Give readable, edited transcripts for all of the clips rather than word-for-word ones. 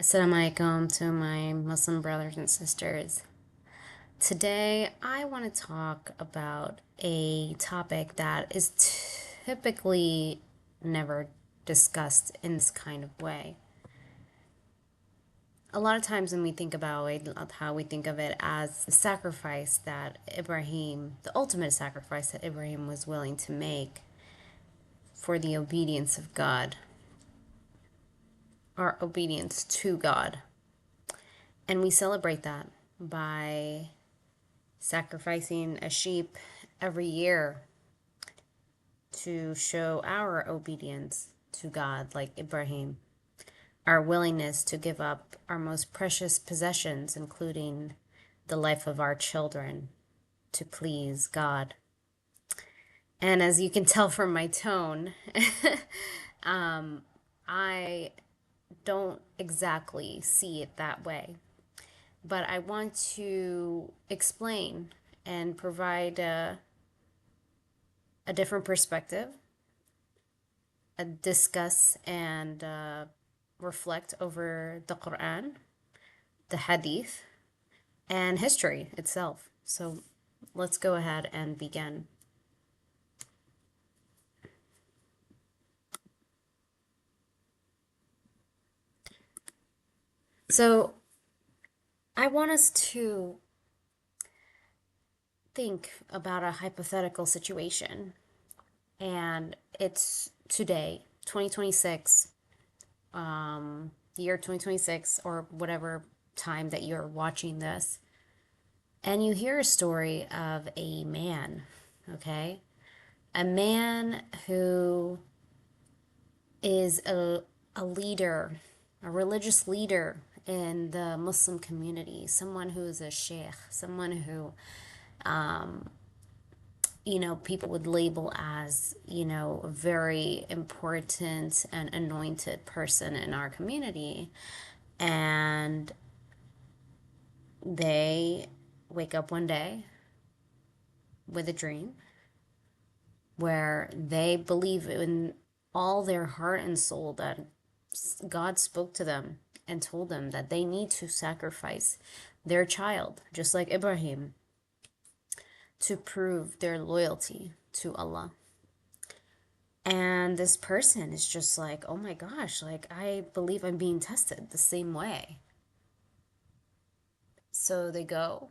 Assalamu alaikum to my Muslim brothers and sisters. Today, I want to talk about a topic that is typically never discussed in this kind of way. A lot of times, when we think about Eid Al-Adha, we think of it as the sacrifice that Ibrahim, the ultimate sacrifice that Ibrahim was willing to make for the obedience of God, our obedience to God. And we celebrate that by sacrificing a sheep every year to show our obedience to God, like Ibrahim, our willingness to give up our most precious possessions, including the life of our children, to please God. And as you can tell from my tone, I don't exactly see it that way. But I want to explain and provide a different perspective, discuss and reflect over the Quran, the Hadith, and history itself. So let's go ahead and begin. So I want us to think about a hypothetical situation, and it's today, 2026, year 2026, or whatever time that you're watching this, and you hear a story of a man, okay? A man who is a leader, a religious leader in the Muslim community, someone who is a sheikh, someone who, people would label as, a very important and anointed person in our community. And they wake up one day with a dream where they believe in all their heart and soul that God spoke to them and told them that they need to sacrifice their child, just like Ibrahim, to prove their loyalty to Allah. And this person is just like, oh my gosh, like I believe I'm being tested the same way. So they go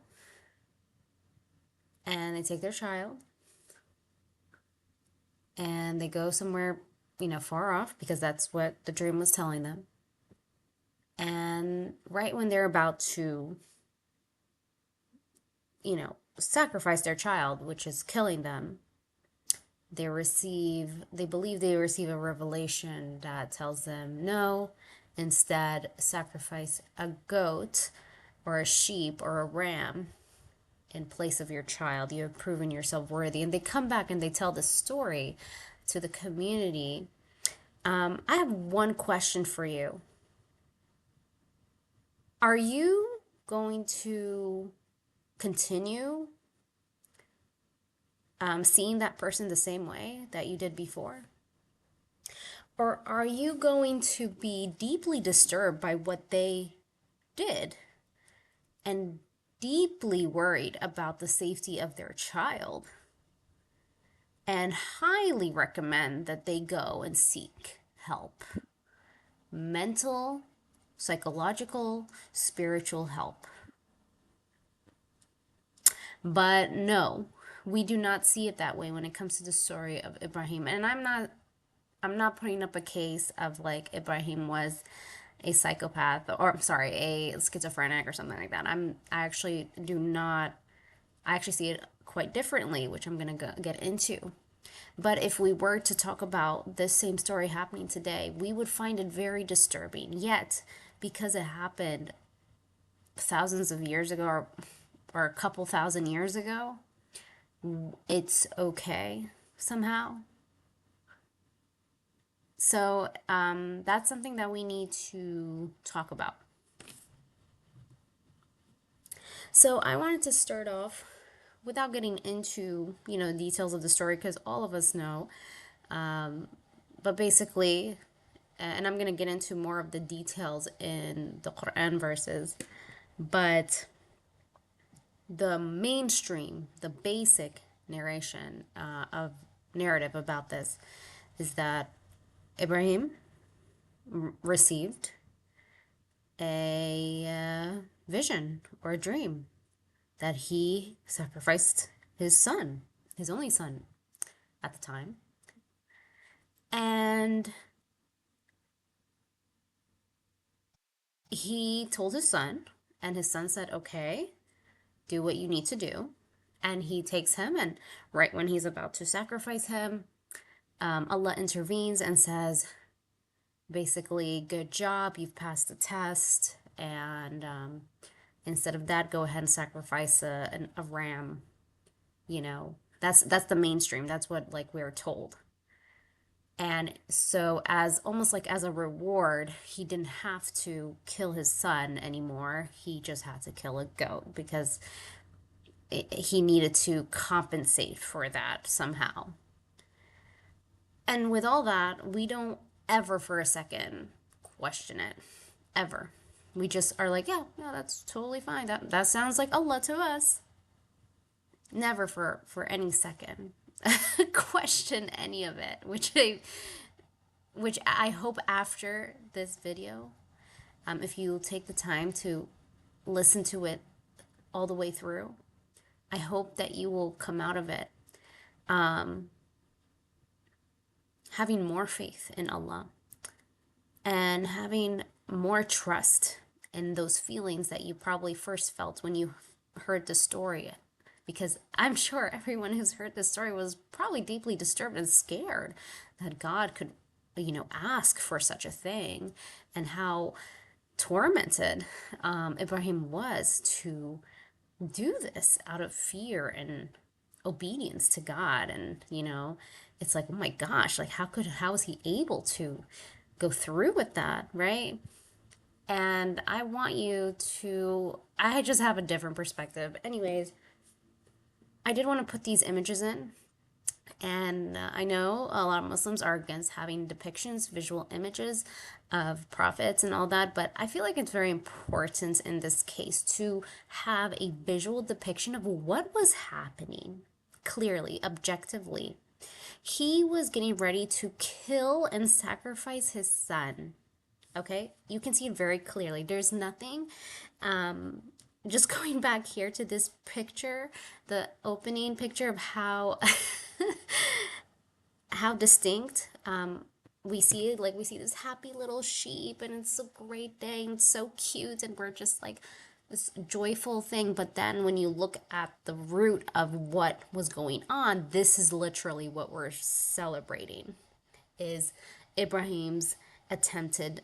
and they take their child and they go somewhere, far off, because that's what the dream was telling them. And right when they're about to, sacrifice their child, which is killing them, they believe they receive a revelation that tells them no, instead sacrifice a goat or a sheep or a ram in place of your child. You have proven yourself worthy. And they come back and they tell the story to the community. I have one question for you. Are you going to continue seeing that person the same way that you did before? Or are you going to be deeply disturbed by what they did and deeply worried about the safety of their child and highly recommend that they go and seek help? Mental, psychological, spiritual help. But no, we do not see it that way when it comes to the story of Ibrahim. And I'm not putting up a case of like Ibrahim was a psychopath, or I'm sorry, a schizophrenic or something like that. I actually do not. I actually see it quite differently, which I'm going to get into. But if we were to talk about this same story happening today, we would find it very disturbing. Yet, because it happened thousands of years ago, or a couple thousand years ago, it's okay somehow. So that's something that we need to talk about. So I wanted to start off without getting into, details of the story, because all of us know. But basically, and I'm going to get into more of the details in the Quran verses, but the mainstream, the basic narration of narrative about this is that Ibrahim received a vision or a dream that he sacrificed his son, his only son at the time. And he told his son, and his son said, okay, do what you need to do. And he takes him, and right when he's about to sacrifice him, Allah intervenes and says, basically, good job, you've passed the test, and instead of that, go ahead and sacrifice a ram. You know, that's the mainstream. That's what like we're told. And so, as almost like as a reward, he didn't have to kill his son anymore. He just had to kill a goat because he needed to compensate for that somehow. And with all that, we don't ever for a second question it. Ever. We just are like, yeah, that's totally fine. That sounds like Allah to us. Never for any second question any of it, which I hope after this video, if you take the time to listen to it all the way through, I hope that you will come out of it having more faith in Allah and having more trust in those feelings that you probably first felt when you heard the story. Because I'm sure everyone who's heard this story was probably deeply disturbed and scared that God could, ask for such a thing, and how tormented Ibrahim was to do this out of fear and obedience to God. And, it's like, oh my gosh, like how is he able to go through with that, right? And I want you to, I just have a different perspective. Anyways, I did want to put these images in. And I know a lot of Muslims are against having depictions, visual images of prophets and all that, but I feel like it's very important in this case to have a visual depiction of what was happening clearly, objectively. He was getting ready to kill and sacrifice his son. Okay? You can see it very clearly. There's nothing just going back here to this picture, the opening picture of how how distinct we see it. Like, we see this happy little sheep, and it's a great day, and it's so cute, and we're just like this joyful thing. But then when you look at the root of what was going on, this is literally what we're celebrating, is Ibrahim's attempted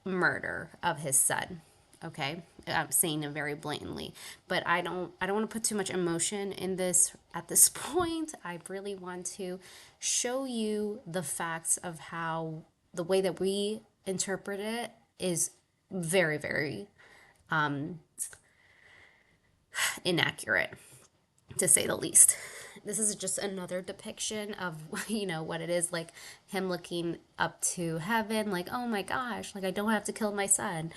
murder of his son. Okay, I'm saying it very blatantly, but I don't want to put too much emotion in this at this point. I really want to show you the facts of how the way that we interpret it is very, very inaccurate, to say the least. This is just another depiction of, what it is, like him looking up to heaven, like, oh my gosh, like I don't have to kill my son.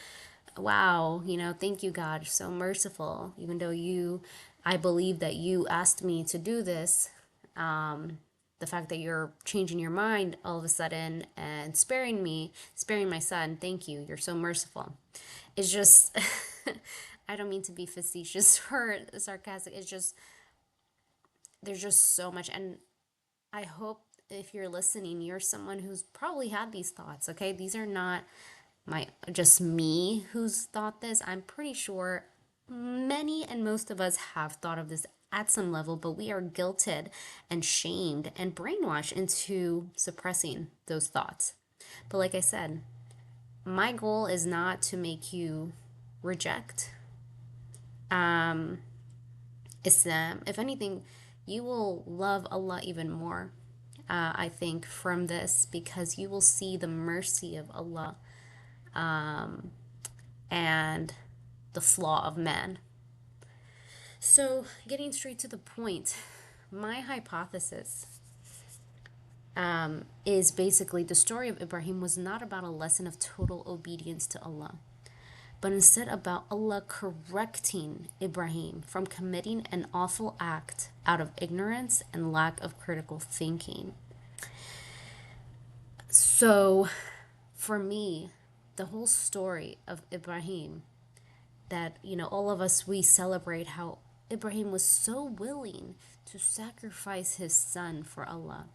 Wow, thank you, God, you're so merciful. Even though I believe that you asked me to do this, the fact that you're changing your mind all of a sudden and sparing my son, thank you, you're so merciful. It's just, I don't mean to be facetious or sarcastic. It's just, there's just so much. And I hope if you're listening, you're someone who's probably had these thoughts, okay? These are not just me who's thought this. I'm pretty sure many and most of us have thought of this at some level, but we are guilted and shamed and brainwashed into suppressing those thoughts. But like I said, my goal is not to make you reject Islam. If anything, you will love Allah even more, I think, from this, because you will see the mercy of Allah and the flaw of man. So, getting straight to the point, my hypothesis is basically the story of Ibrahim was not about a lesson of total obedience to Allah, but instead about Allah correcting Ibrahim from committing an awful act out of ignorance and lack of critical thinking. So, for me, the whole story of Ibrahim, that, all of us, we celebrate how Ibrahim was so willing to sacrifice his son for Allah,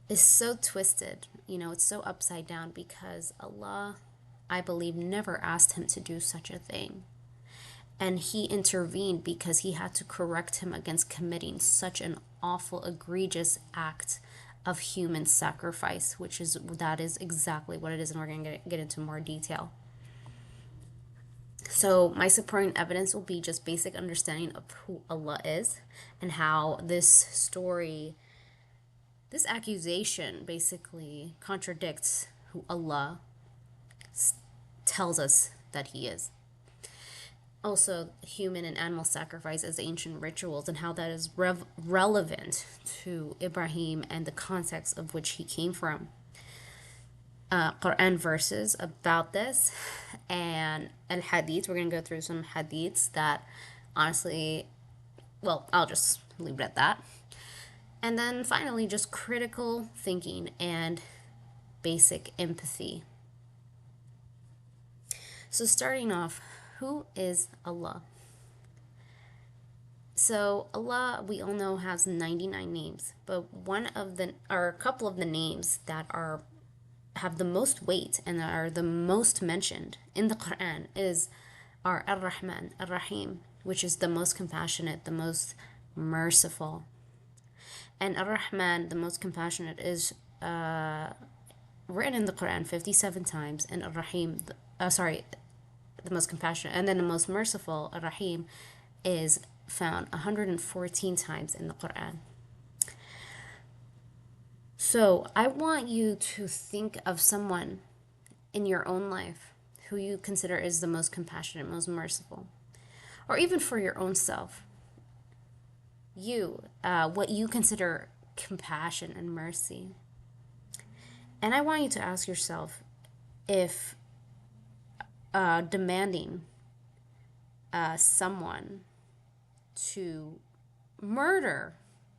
is so twisted. It's so upside down because Allah, I believe, never asked him to do such a thing. And he intervened because he had to correct him against committing such an awful, egregious act of human sacrifice, that is exactly what it is, and we're going to get into more detail. So my supporting evidence will be just basic understanding of who Allah is and how this accusation basically contradicts who Allah tells us that he is. Also, human and animal sacrifice as ancient rituals and how that is relevant to Ibrahim and the context of which he came from. Quran verses about this, and Hadiths. We're going to go through some Hadiths that honestly, I'll just leave it at that. And then finally, just critical thinking and basic empathy. So starting off, who is Allah? So Allah, we all know, has 99 names, but a couple of the names that have the most weight and are the most mentioned in the Quran are Ar-Rahman, Ar-Rahim, which is the most compassionate, the most merciful. And Ar-Rahman, the most compassionate, is written in the Quran 57 times, and Ar-Rahim, the most compassionate, and then the most merciful, Ar-Rahim, is found 114 times in the Quran. So I want you to think of someone in your own life who you consider is the most compassionate, most merciful, or even for your own self. What you consider compassion and mercy. And I want you to ask yourself if demanding someone to murder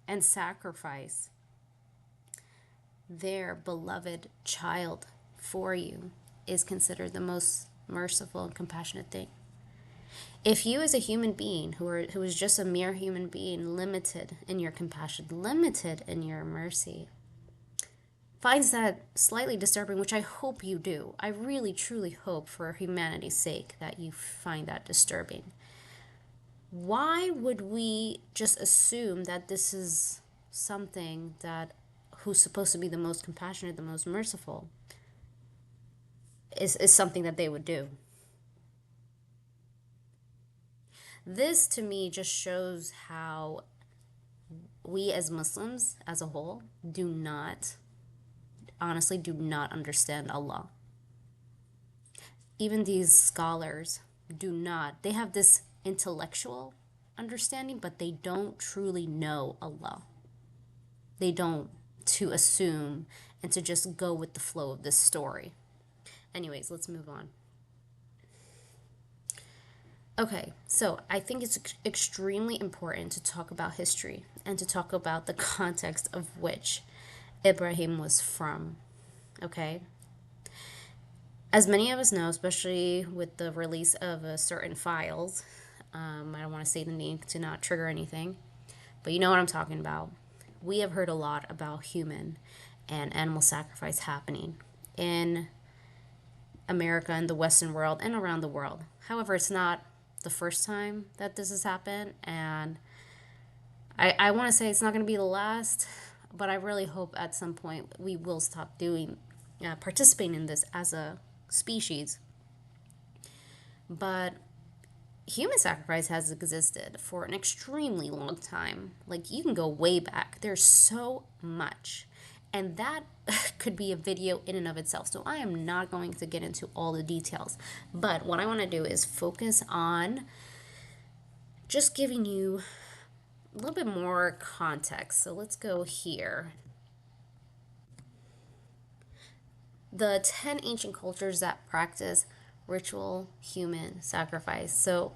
and sacrifice their beloved child for you is considered the most merciful and compassionate thing. If you, as a human being who is just a mere human being, limited in your compassion, limited in your mercy, finds that slightly disturbing, which I hope you do. I really, truly hope, for humanity's sake, that you find that disturbing. Why would we just assume that this is something that who's supposed to be the most compassionate, the most merciful, is something that they would do? This, to me, just shows how we as Muslims as a whole honestly do not understand Allah. Even these scholars do not. They have this intellectual understanding, but they don't truly know Allah. They don't, to assume and to just go with the flow of this story. Anyways, let's move on. Okay, so I think it's extremely important to talk about history and to talk about the context of which Ibrahim was from. Okay? As many of us know, especially with the release of certain files, I don't want to say the name to not trigger anything, but you know what I'm talking about. We have heard a lot about human and animal sacrifice happening in America and the Western world and around the world. However, it's not the first time that this has happened, and I want to say it's not going to be the last, but I really hope at some point we will stop participating in this as a species. But human sacrifice has existed for an extremely long time. Like, you can go way back. There's so much. And that could be a video in and of itself. So I am not going to get into all the details. But what I want to do is focus on just giving you a little bit more context. So let's go here. the 10 ancient cultures that practice ritual human sacrifice. So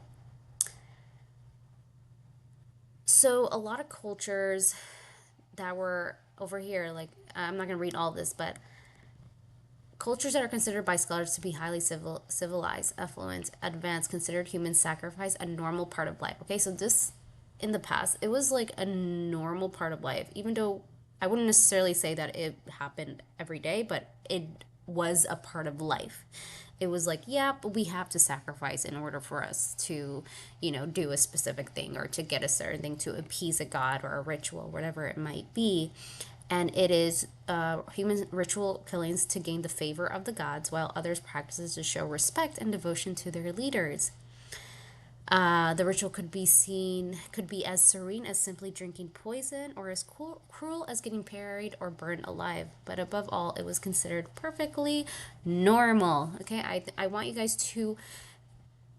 a lot of cultures that were over here, like I'm not going to read all this, but cultures that are considered by scholars to be highly civilized, affluent, advanced, considered human sacrifice a normal part of life. Okay, so this in the past, it was like a normal part of life, even though I wouldn't necessarily say that it happened every day, but it was a part of life. It was like, yeah, but we have to sacrifice in order for us to, do a specific thing or to get a certain thing to appease a god or a ritual, whatever it might be. And it is human ritual killings to gain the favor of the gods, while others practices to show respect and devotion to their leaders. The ritual could be as serene as simply drinking poison, or as cruel as getting buried or burned alive. But above all, it was considered perfectly normal. Okay, I want you guys to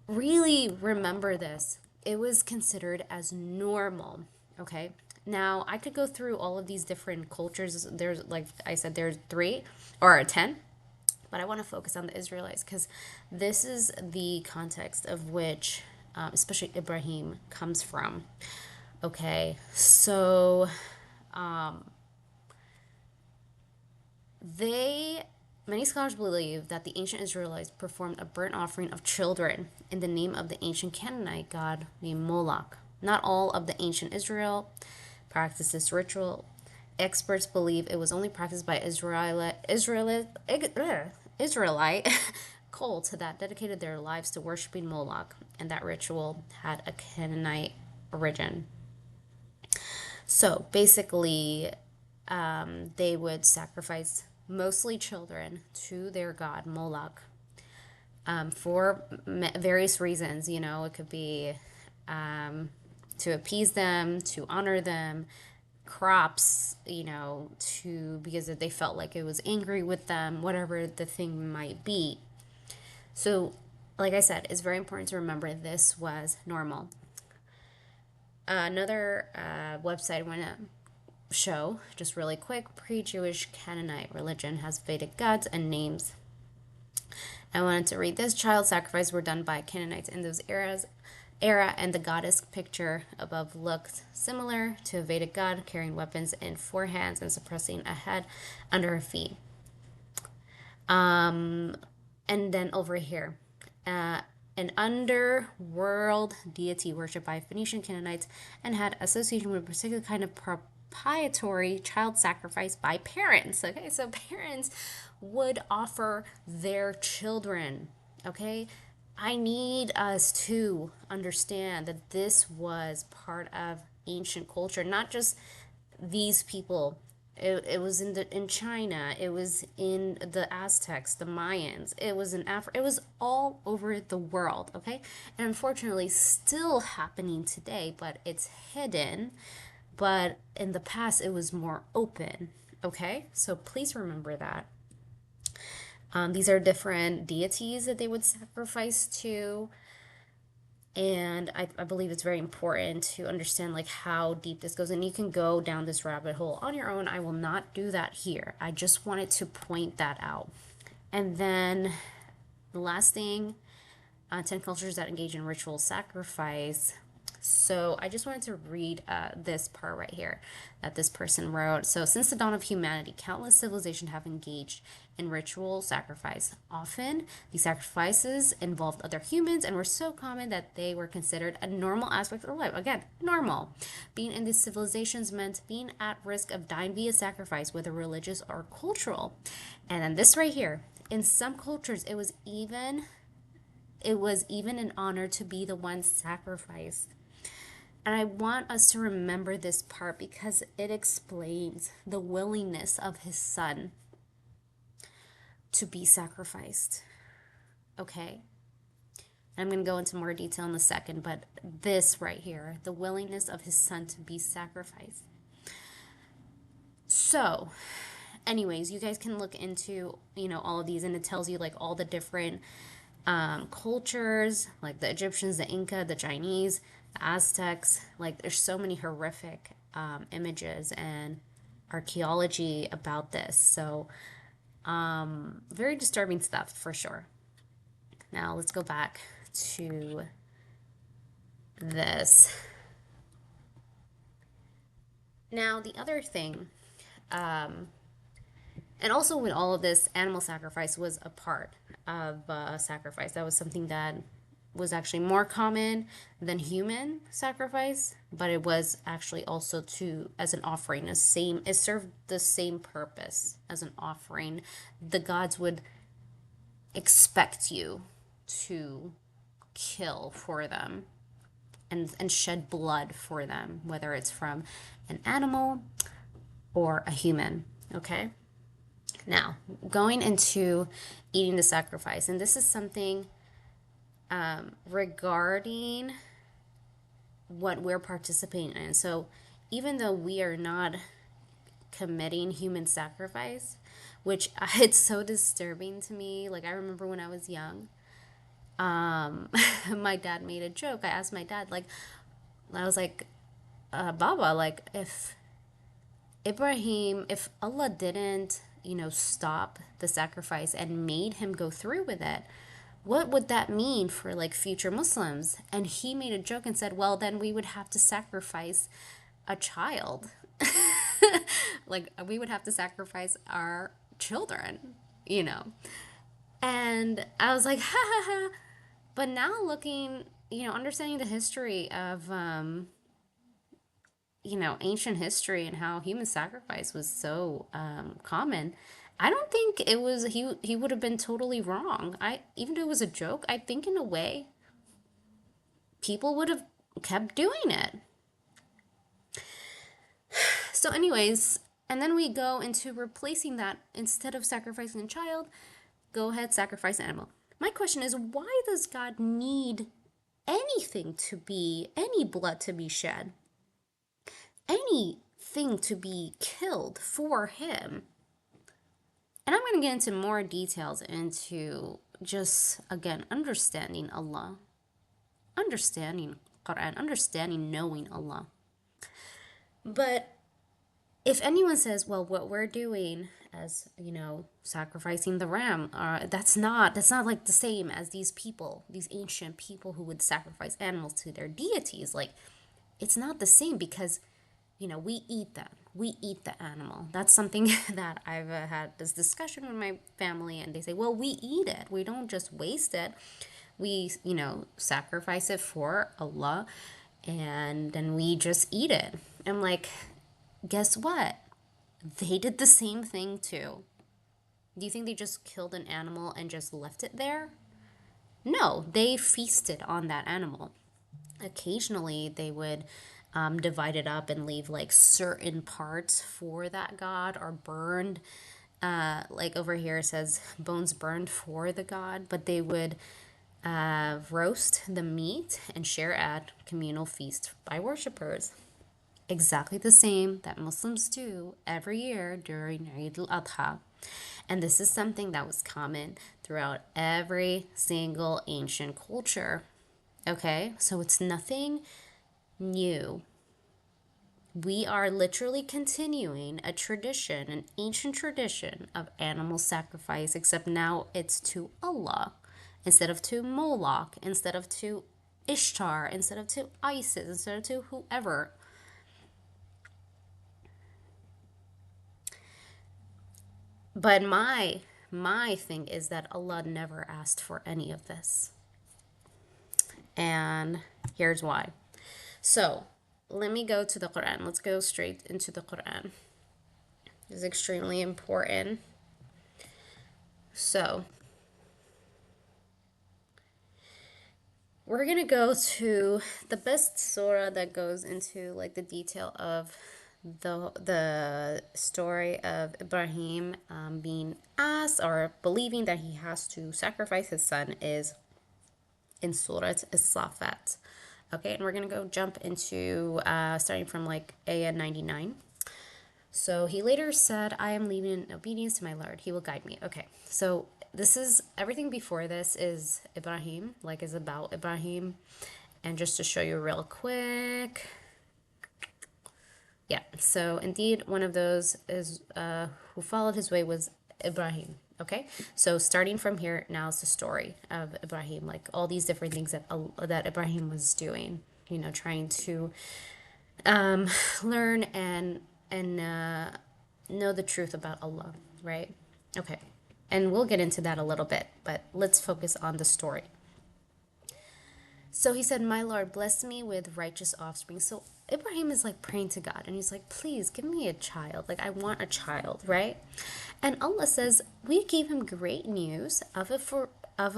really remember this. It was considered as normal. Okay, now I could go through all of these different cultures. There's, like I said, there's 3 or 10. But I want to focus on the Israelites because this is the context of which, especially Ibrahim, comes from. Okay, so they many scholars believe that the ancient Israelites performed a burnt offering of children in the name of the ancient Canaanite god named Moloch. Not all of the ancient Israel practiced this ritual. Experts believe it was only practiced by Israelite cult that dedicated their lives to worshiping Moloch, and that ritual had a Canaanite origin. So basically, they would sacrifice mostly children to their god Moloch for various reasons. It could be to appease them, to honor them, crops, because they felt like it was angry with them, whatever the thing might be. So, like I said, it's very important to remember this was normal. Another website I want to show, just really quick, pre-Jewish Canaanite religion has Vedic gods and names. I wanted to read this. Child sacrifices were done by Canaanites in those era, and the goddess picture above looked similar to a Vedic god carrying weapons in 4 hands and suppressing a head under her feet. And then over here, an underworld deity worshipped by Phoenician Canaanites and had association with a particular kind of proprietary child sacrifice by parents. Okay, so parents would offer their children. Okay, I need us to understand that this was part of ancient culture, not just these people. It was in China. It was in the Aztecs, the Mayans. It was in Africa. It was all over the world. Okay, and unfortunately, still happening today, but it's hidden. But in the past, it was more open. Okay, so please remember that. These are different deities that they would sacrifice to. And I believe it's very important to understand like how deep this goes. And you can go down this rabbit hole on your own. I will not do that here. I just wanted to point that out. And then the last thing, 10 cultures that engage in ritual sacrifice. So I just wanted to read this part right here that this person wrote. So since the dawn of humanity, countless civilizations have engaged in ritual sacrifice. Often, these sacrifices involved other humans and were so common that they were considered a normal aspect of life. Again, normal. Being in these civilizations meant being at risk of dying via sacrifice, whether religious or cultural. And then this right here, in some cultures, it was even an honor to be the one sacrificed. And I want us to remember this part because it explains the willingness of his son to be sacrificed. Okay? I'm going to go into more detail in a second, but this right here, the willingness of his son to be sacrificed. So, anyways, you guys can look into, all of these, and it tells you like all the different cultures, like the Egyptians, the Inca, the Chinese, the Aztecs. Like there's so many horrific images and archaeology about this. So Very disturbing stuff for sure. Now let's go back to this. Now, the other thing, um, and also with all of this, animal sacrifice was a part of sacrifice. That was something that was actually more common than human sacrifice, but it was actually also to as an offering, the same. It served the same purpose as an offering. The gods would expect you to kill for them and shed blood for them, whether it's from an animal or a human. Okay? Now, going into eating the sacrifice, and this is something regarding what we're participating in. So, even though we are not committing human sacrifice, which it's so disturbing to me. Like, I remember when I was young, my dad made a joke. I asked my dad, like, I was like, Baba, like, if Allah didn't, stop the sacrifice and made him go through with it, what would that mean for like future Muslims? And he made a joke and said, well, then we would have to sacrifice a child. Like, we would have to sacrifice our children, you know? And I was like, ha ha ha. But now looking, understanding the history of, ancient history and how human sacrifice was so common, I don't think it was he would have been totally wrong. Even though it was a joke, I think in a way people would have kept doing it. So anyways, and then we go into replacing that. Instead of sacrificing a child, go ahead, sacrifice an animal. My question is, why does God need any blood to be shed? Anything to be killed for him? And I'm going to get into more details into just, again, understanding Allah, understanding Quran, understanding, knowing Allah. But if anyone says, well, what we're doing as, sacrificing the ram, that's not like the same as these ancient people who would sacrifice animals to their deities. Like, it's not the same because, we eat them. We eat the animal. That's something that I've had this discussion with my family, and they say, well, we eat it. We don't just waste it. We, sacrifice it for Allah, and then we just eat it. I'm like, guess what? They did the same thing too. Do you think they just killed an animal and just left it there? No, they feasted on that animal. Occasionally, they would divide it up and leave like certain parts for that god, or burned. Like over here it says bones burned for the god, but they would roast the meat and share at communal feast by worshippers. Exactly the same that Muslims do every year during Eid Al-Adha. And this is something that was common throughout every single ancient culture. Okay? So it's nothing new. We are literally continuing a tradition, an ancient tradition of animal sacrifice, except now it's to Allah instead of to Moloch, instead of to Ishtar, instead of to Isis, instead of to whoever. But my thing is that Allah never asked for any of this. And here's why. So, let me go to the Quran. Let's go straight into the Quran. It's extremely important. So, we're going to go to the best surah that goes into like the detail of the story of Ibrahim being asked or believing that he has to sacrifice his son is in Surah As-Safat. Okay, and we're going to go jump into starting from like ayah 99. So he later said, I am leaving in obedience to my Lord. He will guide me. Okay, so this is everything before this is Ibrahim, like is about Ibrahim. And just to show you real quick. Yeah, so indeed, one of those is who followed his way was Ibrahim. Okay, so starting from here, now is the story of Ibrahim, like all these different things that Ibrahim was doing. You know, trying to um, learn and know the truth about Allah, right? Okay, and we'll get into that a little bit, but let's focus on the story. So he said, "My Lord, bless me with righteous offspring." So Ibrahim is like praying to God, and he's like, "Please give me a child. Like, I want a child, right?" And Allah says, "We gave him great news of a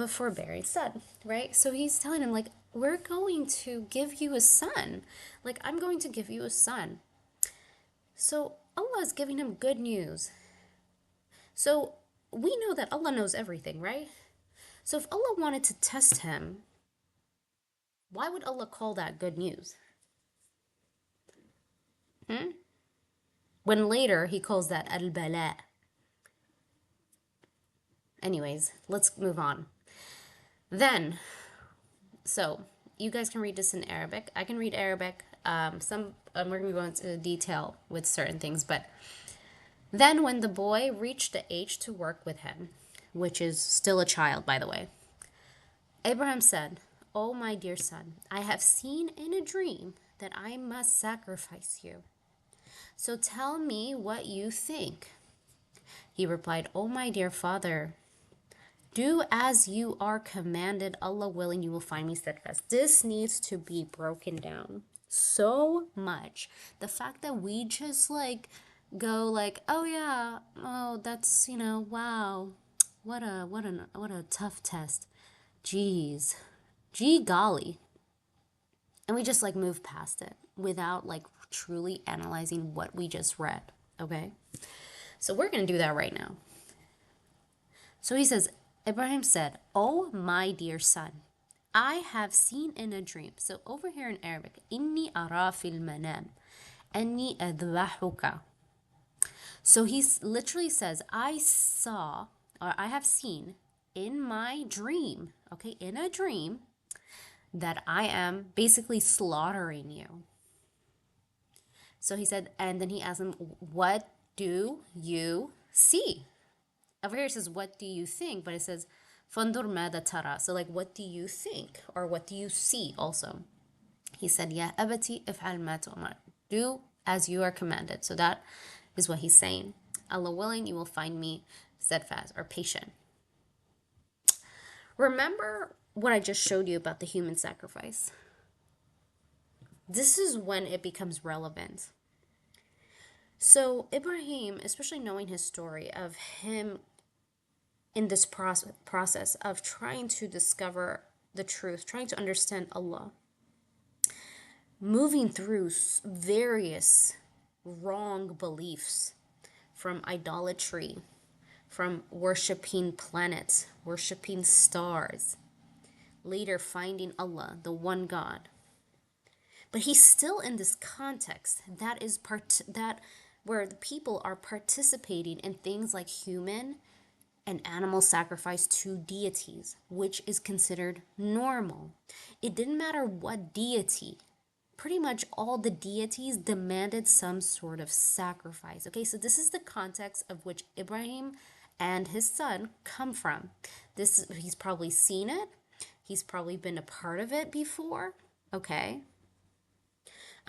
forbearing son," right? So he's telling him, like, "We're going to give you a son. Like, I'm going to give you a son." So Allah is giving him good news. So we know that Allah knows everything, right? So if Allah wanted to test him, why would Allah call that good news? When later he calls that al-bala. Anyways, let's move on. Then, so you guys can read this in Arabic. I can read Arabic. We're going to go into detail with certain things, but then when the boy reached the age to work with him, which is still a child, by the way, Abraham said, "Oh, my dear son, I have seen in a dream that I must sacrifice you. So tell me what you think." He replied, "Oh, my dear father, do as you are commanded. Allah willing, you will find me steadfast." This needs to be broken down so much. The fact that we just like go like, "Oh yeah, oh that's, wow. What a tough test. Jeez. Gee golly." And we just like move past it without like truly analyzing what we just read, okay? So we're going to do that right now. So he says, Ibrahim said, "Oh, my dear son, I have seen in a dream." So over here in Arabic, "Inni ara fil manam, anni adbahuka." So he literally says, "I saw, or I have seen in my dream, okay, in a dream, that I am basically slaughtering you." So he said, and then he asked him, "What do you see?" Over here it says, "What do you think?" But it says, "Fandur mada tara." So like, what do you think? Or what do you see also? He said, "Ya abati if'al ma tu'mar." Do as you are commanded. So that is what he's saying. Allah willing, you will find me steadfast or patient. Remember what I just showed you about the human sacrifice? This is when it becomes relevant. So Ibrahim, especially knowing his story of him in this process of trying to discover the truth, trying to understand Allah, moving through various wrong beliefs, from idolatry, from worshiping planets, worshiping stars, later finding Allah, the one God. But he's still in this context that is that where the people are participating in things like human and animal sacrifice to deities, which is considered normal. It didn't matter what deity. Pretty much all the deities demanded some sort of sacrifice. Okay, so this is the context of which Ibrahim and his son come from. He's probably seen it. He's probably been a part of it before. Okay.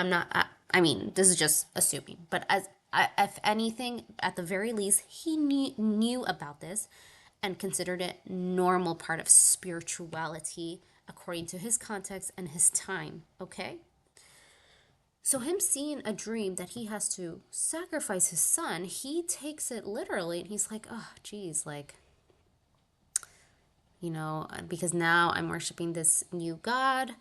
I mean, this is just assuming, but if anything, at the very least, he knew about this and considered it normal part of spirituality according to his context and his time, okay? So him seeing a dream that he has to sacrifice his son, he takes it literally, and he's like, "Oh, geez, like, because now I'm worshiping this new God.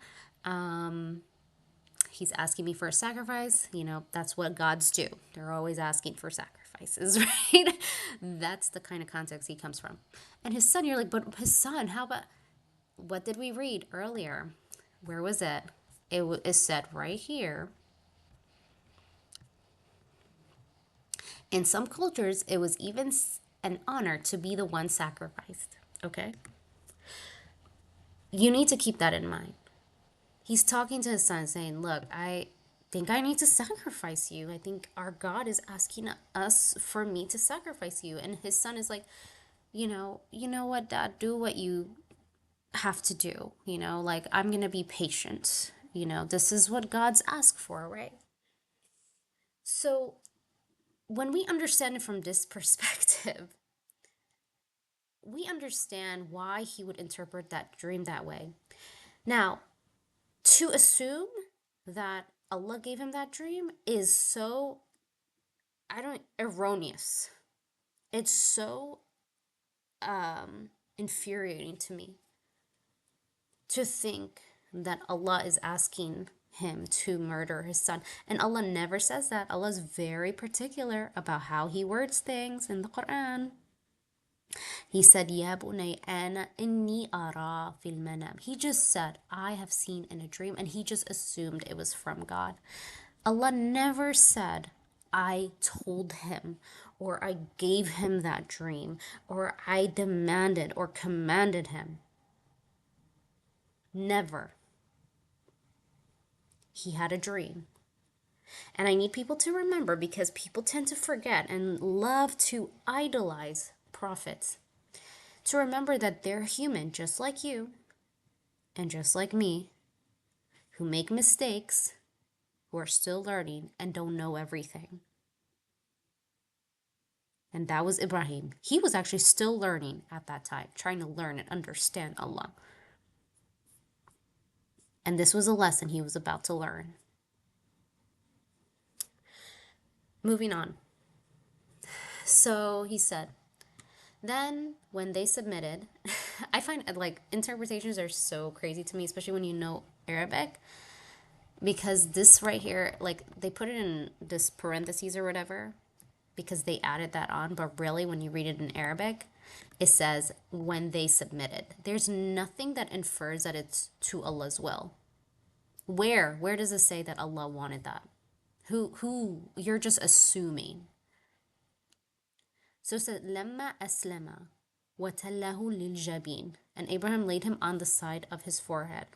He's asking me for a sacrifice. That's what gods do. They're always asking for sacrifices," right? That's the kind of context he comes from. And his son, you're like, but his son, how about, what did we read earlier? Where was it? It is said right here. In some cultures, it was even an honor to be the one sacrificed, okay? You need to keep that in mind. He's talking to his son saying, "Look, think I need to sacrifice you. I think our God is asking us for me to sacrifice you. And his son is like, you know what, Dad, do what you have to do. Like, I'm going to be patient. This is what God's asked for, right? So when we understand it from this perspective, we understand why he would interpret that dream that way. Now, to assume that Allah gave him that dream is so, erroneous. It's so infuriating to me to think that Allah is asking him to murder his son. And Allah never says that. Allah is very particular about how he words things in the Quran. He said, Ya bunay ana inni ara fil manam. He just said, I have seen in a dream, and he just assumed it was from God. Allah never said, I told him, or I gave him that dream, or I demanded or commanded him. Never. He had a dream. And I need people to remember, because people tend to forget and love to idolize prophets, to remember that they're human just like you and just like me, who make mistakes, who are still learning and don't know everything. And that was Ibrahim. He was actually still learning at that time, trying to learn and understand Allah. And this was a lesson he was about to learn. Moving on. So he said, then when they submitted, I find like interpretations are so crazy to me, especially when you know Arabic, because this right here, like they put it in this parentheses or whatever because they added that on, but really when you read it in Arabic, it says when they submitted. There's nothing that infers that it's to Allah's will. Where does it say that Allah wanted that? Who you're just assuming. So it said, Lamma aslama watallahu liljabin. And Abraham laid him on the side of his forehead.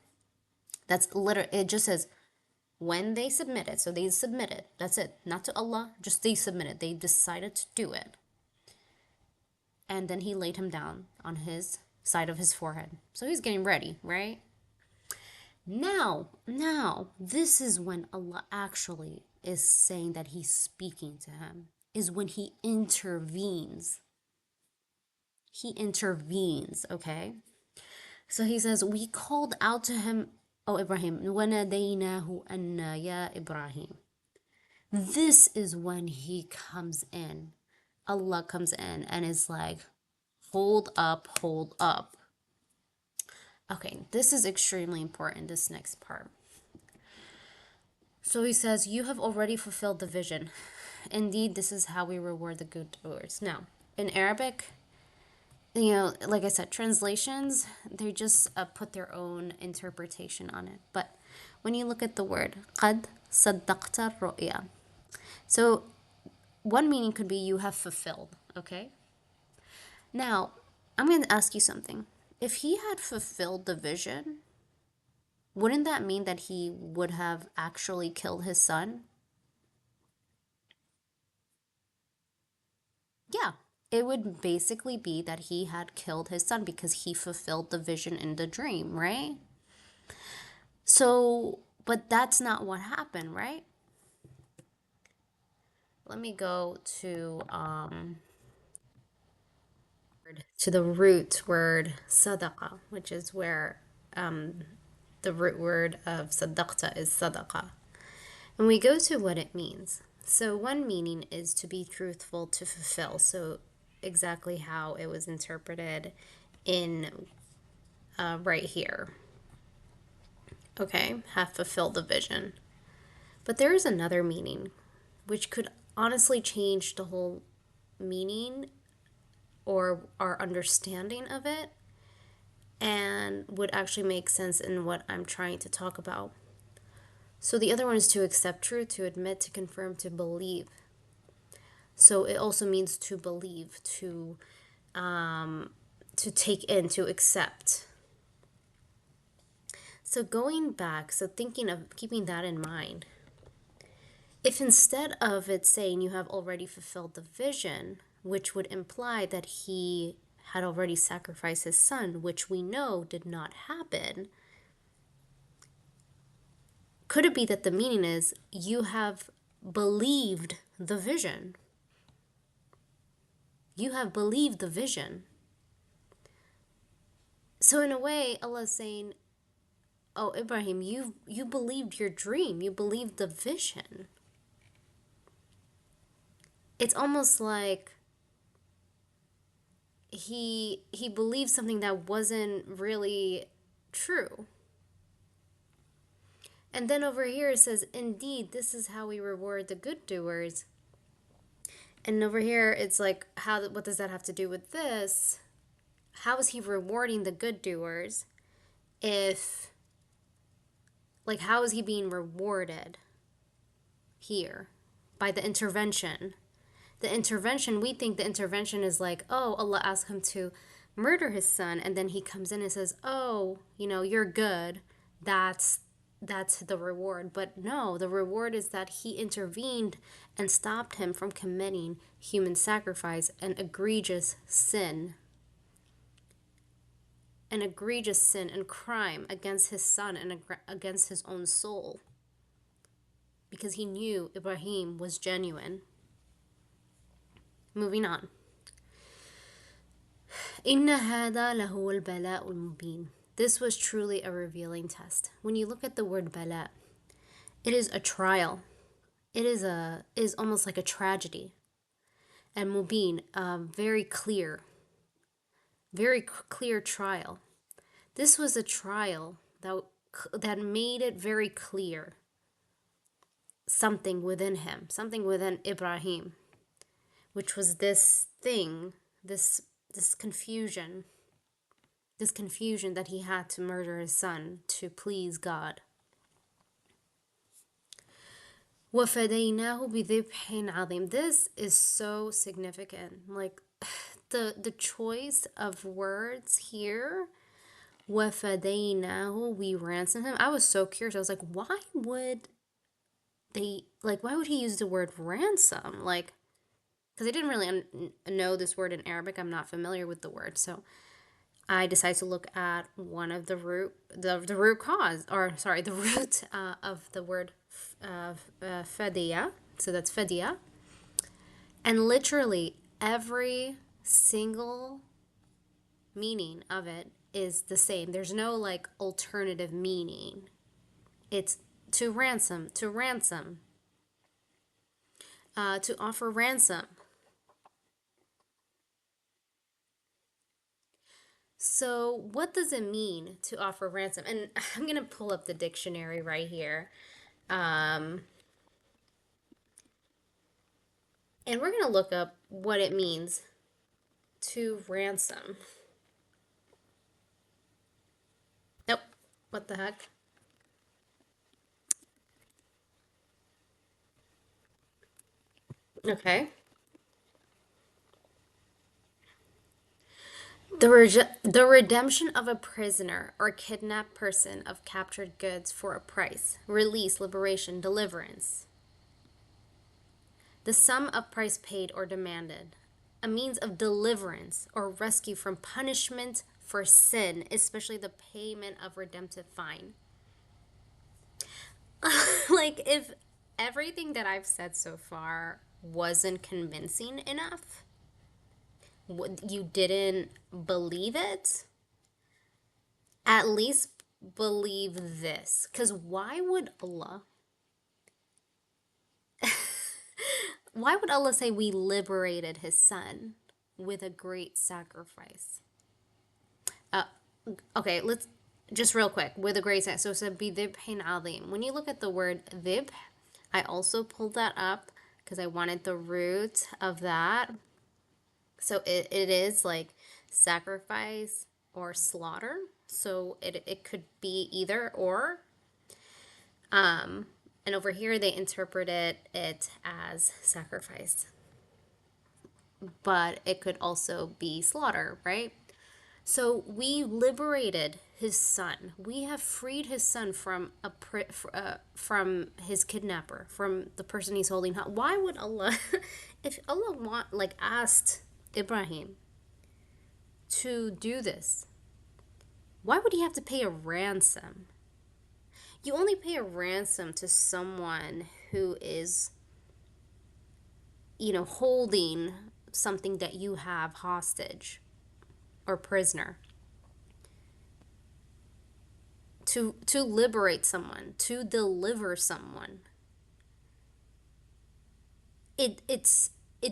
That's literally, it just says, when they submitted. So they submitted. That's it. Not to Allah, just they submitted. They decided to do it. And then he laid him down on his side of his forehead. So he's getting ready, right? Now, this is when Allah actually is saying that he's speaking to him, is when he intervenes. He intervenes, okay? So he says, we called out to him, O Ibrahim, وَنَدَيْنَاهُ أَنَّا يَا Ibrahim. This is when he comes in. Allah comes in and is like, hold up. Okay, this is extremely important, this next part. So he says, you have already fulfilled the vision. Indeed, this is how we reward the good doers. Now, in Arabic, like I said, translations, they just put their own interpretation on it. But when you look at the word, قَدْ صَدَّقْتَ الرُّؤْيَا. So one meaning could be you have fulfilled, okay? Now, I'm going to ask you something. If he had fulfilled the vision, wouldn't that mean that he would have actually killed his son? Yeah, it would basically be that he had killed his son because he fulfilled the vision in the dream, right? So, but that's not what happened, right? Let me go to the root word sadaqa, which is where the root word of sadaqta is sadaqa. And we go to what it means. So one meaning is to be truthful, to fulfill. So exactly how it was interpreted in right here. Okay, have fulfilled the vision. But there is another meaning, which could honestly change the whole meaning or our understanding of it, and would actually make sense in what I'm trying to talk about. So the other one is to accept truth, to admit, to confirm, to believe. So it also means to believe, to take in, to accept. So going back, so thinking of keeping that in mind, If instead of it saying you have already fulfilled the vision, which would imply that he had already sacrificed his son, which we know did not happen, could it be that the meaning is you have believed the vision? You have believed the vision. So in a way, Allah is saying, oh, Ibrahim, you believed your dream. You believed the vision. It's almost like he believed something that wasn't really true. And then over here it says, indeed, this is how we reward the good doers. And over here it's like, what does that have to do with this? How is he rewarding the good doers if, like, how is he being rewarded here by the intervention? The intervention, we think the intervention is like, oh, Allah asked him to murder his son, and then he comes in and says, oh, you're good. That's the reward. But no, the reward is that he intervened and stopped him from committing human sacrifice, an egregious sin. An egregious sin and crime against his son and against his own soul. Because he knew Ibrahim was genuine. Moving on. إِنَّ هَذَا لَهُوَ الْبَلَاءُ الْمُبِينُ. This was truly a revealing test. When you look at the word bala, it is a trial. It is almost like a tragedy. And mubin, very clear trial. This was a trial that made it very clear something within him, something within Ibrahim, which was this thing, this confusion that he had to murder his son to please God. وَفَدَيْنَاهُ بِذِبْحٍ عَظِيمٍ. This is so significant. Like the choice of words here. وَفَدَيْنَاهُ, we ransomed him. I was so curious. I was like, why would he use the word ransom? Like, because I didn't really know this word in Arabic. I'm not familiar with the word. So I decided to look at one of the root cause, or sorry, the root of the word fadiya. So that's fadiya. And literally every single meaning of it is the same. There's no like alternative meaning. It's to ransom, to offer ransom. So what does it mean to offer ransom? And I'm going to pull up the dictionary right here. And we're going to look up what it means to ransom. Nope. What the heck? Okay. The redemption of a prisoner or kidnapped person of captured goods for a price. Release, liberation, deliverance. The sum of price paid or demanded. A means of deliverance or rescue from punishment for sin, especially the payment of redemptive fine. Like, if everything that I've said so far wasn't convincing enough, you didn't believe it, at least believe this. Because why would Allah say we liberated his son with a great sacrifice? Okay, let's just real quick with a great sacrifice. So it's a bidibhin alim. When you look at the word dib, I also pulled that up because I wanted the root of that. So it is like sacrifice or slaughter. So it could be either or. And over here they interpreted it as sacrifice. But it could also be slaughter, right? So we liberated his son. We have freed his son from from his kidnapper, from the person he's holding. Why would Allah, if Allah asked Ibrahim to do this, why would he have to pay a ransom? You only pay a ransom to someone who is, holding something that you have hostage or prisoner. To liberate someone, to deliver someone. It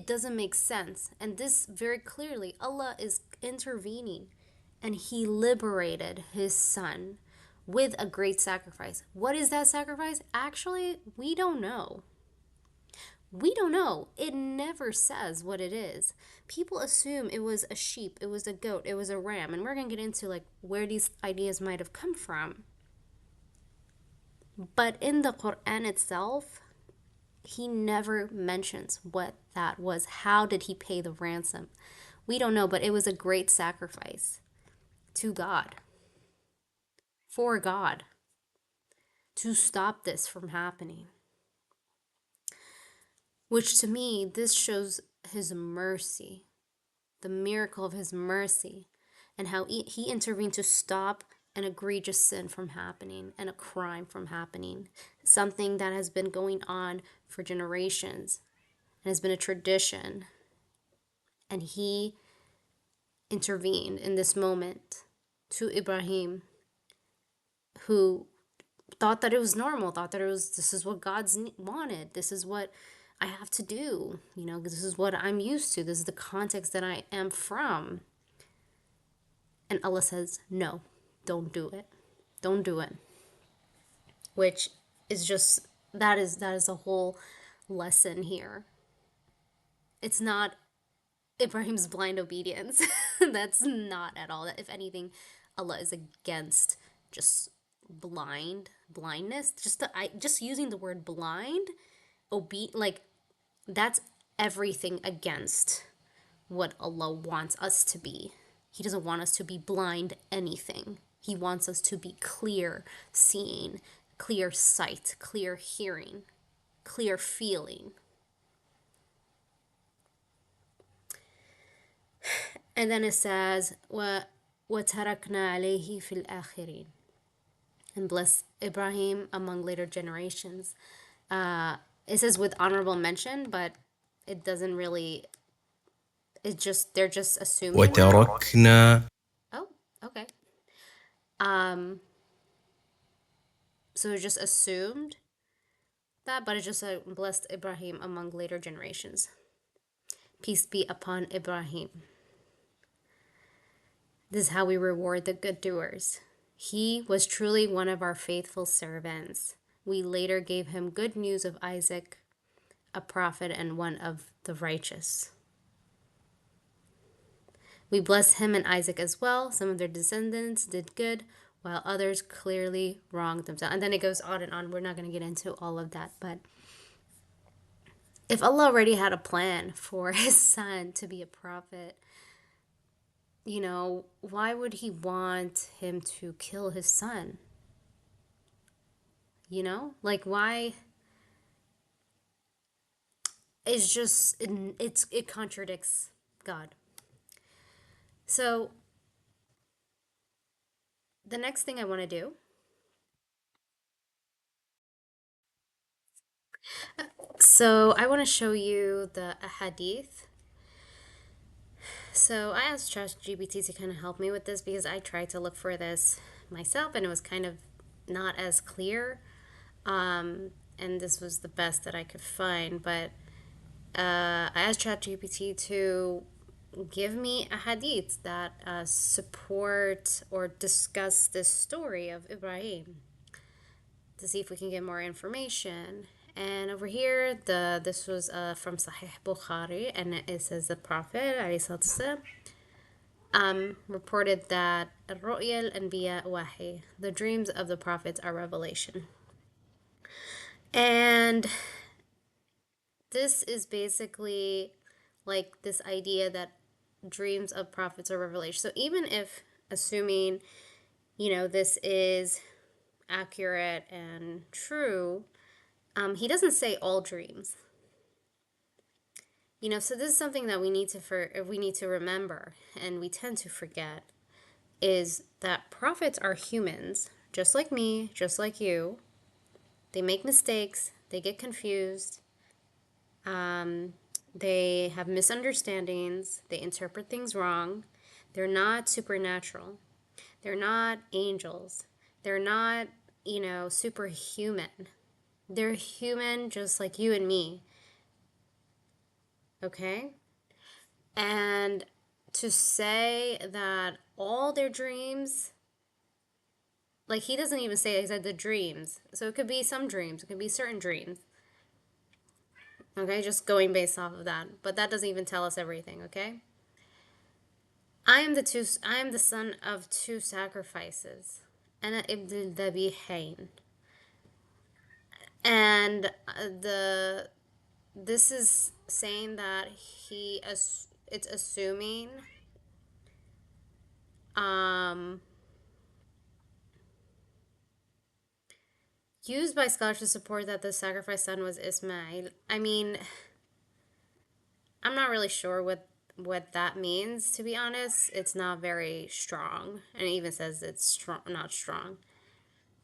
doesn't make sense. And this very clearly, Allah is intervening, and he liberated his son with a great sacrifice. What is that sacrifice? Actually, we don't know. We don't know. It never says what it is. People assume it was a sheep, it was a goat, it was a ram, and we're going to get into where these ideas might have come from. But in the Quran itself, he never mentions what that was. How did he pay the ransom? We don't know, but it was a great sacrifice to God, for God, to stop this from happening. Which to me, this shows his mercy, the miracle of his mercy, and how he intervened to stop an egregious sin from happening and a crime from happening. Something that has been going on for generations and has been a tradition. And he intervened in this moment to Ibrahim, who thought that it was normal, thought that this is what God's wanted. This is what I have to do. This is what I'm used to. This is the context that I am from. And Allah says, no, don't do it. Don't do it. Which is just, that is a whole lesson here. It's not Ibrahim's blind obedience. That's not at all. If anything, Allah is against just blindness. Just using the word blind, that's everything against what Allah wants us to be. He doesn't want us to be blind anything. He wants us to be clear seeing, clear sight, clear hearing, clear feeling. And then it says, وَتَرَكْنَا عَلَيْهِ فِي الْآخِرِينَ, and bless Ibrahim among later generations. It says with honorable mention, but it doesn't really, they're just assuming. وَتَرَكْنَا. Oh, okay. So it just assumed that, but it just said blessed Ibrahim among later generations. Peace be upon Ibrahim. This is how we reward the good doers. He was truly one of our faithful servants. We later gave him good news of Isaac, a prophet and one of the righteous. We blessed him and Isaac as well. Some of their descendants did good, while others clearly wronged themselves. And then it goes on and on. We're not going to get into all of that. But if Allah already had a plan for his son to be a prophet, why would he want him to kill his son? Why? It's just, it contradicts God. So the next thing I want to do, I want to show you the hadith. So I asked ChatGPT to kind of help me with this because I tried to look for this myself and it was kind of not as clear. And this was the best that I could find. But I asked ChatGPT to give me a hadith that support or discuss this story of Ibrahim, to see if we can get more information. And over here, this was from Sahih Bukhari, and it says the Prophet reported that Ru'ya al-Anbiya wahi, the dreams of the prophets are revelation. And this is basically this idea that dreams of prophets are revelation. So even if, assuming, this is accurate and true. He doesn't say all dreams. So this is something that we need to remember, and we tend to forget, is that prophets are humans, just like me, just like you. They make mistakes, they get confused, they have misunderstandings, they interpret things wrong. They're not supernatural. They're not angels. They're not, superhuman. They're human just like you and me. Okay? And to say that all their dreams, like he doesn't even say, he said the dreams. So it could be some dreams, it could be certain dreams. Okay, just going based off of that. But that doesn't even tell us everything, okay? I am the son of two sacrifices. أنا ابن الذبيحين. And this is saying that it's assuming used by scholars to support that the sacrificed son was Ismail. I mean, I'm not really sure what that means, to be honest. It's not very strong, and it even says it's strong, not strong.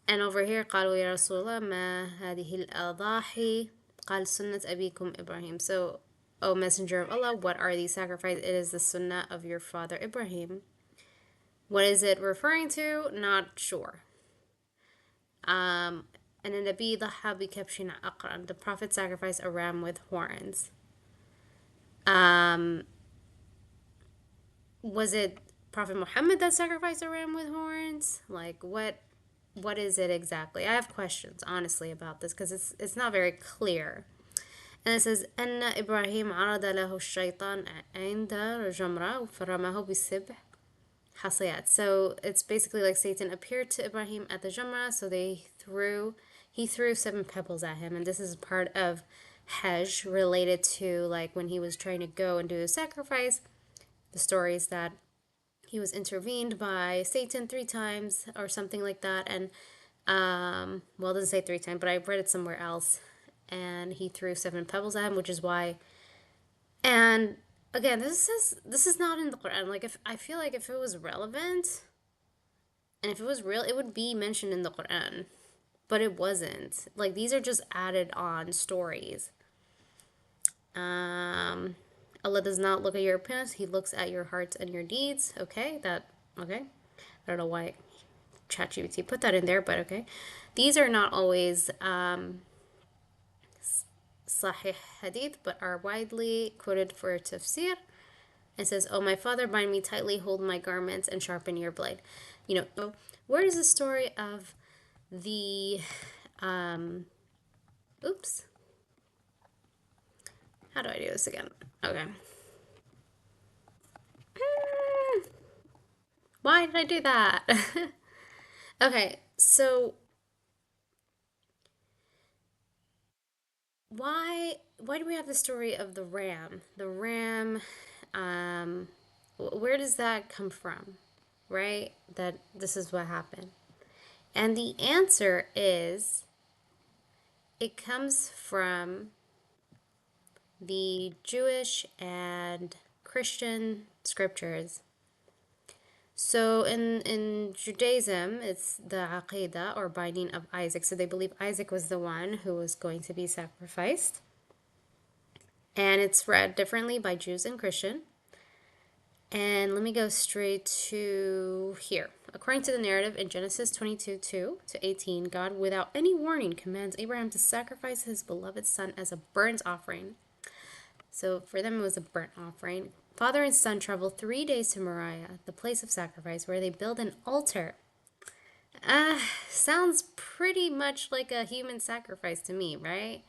And over here, قالوا يا رسول الله ما هذه الأضاحي قال سنة أبيكم إبراهيم. So, O Messenger of Allah, what are these sacrifices? It is the sunnah of your father Ibrahim. What is it referring to? Not sure. And in Nabi ضحى بكبش أقرن. The Prophet sacrificed a ram with horns. Was it Prophet Muhammad that sacrificed a ram with horns? Like what is it exactly? I have questions, honestly, about this because it's not very clear. And it says, أن إبراهيم عرض له الشيطان عند الجمرة فرماه بالسبح حصيات. So it's basically like Satan appeared to Ibrahim at the Jamrah, so he threw 7 pebbles at him, and this is part of Hajj, related to like when he was trying to go and do the sacrifice. The stories that he was intervened by Satan 3 times or something like that, and well, it doesn't say 3 times, but I read it somewhere else, and he threw 7 pebbles at him, which is why. And again, this is not in the Quran. Like, if I feel like if it was relevant and if it was real, it would be mentioned in the Quran, but it wasn't. Like, these are just added on stories. Allah does not look at your appearance, he looks at your hearts and your deeds. Okay. I don't know why ChatGPT put that in there, but okay. These are not always Sahih Hadith, but are widely quoted for tafsir. It says, "Oh, my father, bind me tightly, hold my garments, and sharpen your blade." Where is the story of the, oops. How do I do this again? Okay. Why did I do that? Okay, so why do we have the story of the ram? The ram, where does that come from? Right? That this is what happened. And the answer is it comes from the Jewish and Christian scriptures. So in Judaism, it's the Aqidah, or binding of Isaac. So they believe Isaac was the one who was going to be sacrificed. And it's read differently by Jews and Christian. And let me go straight to here. According to the narrative in Genesis 22:2-18, God, without any warning, commands Abraham to sacrifice his beloved son as a burnt offering. So for them, it was a burnt offering. Father and son travel 3 days to Moriah, the place of sacrifice, where they build an altar. Sounds pretty much like a human sacrifice to me, right?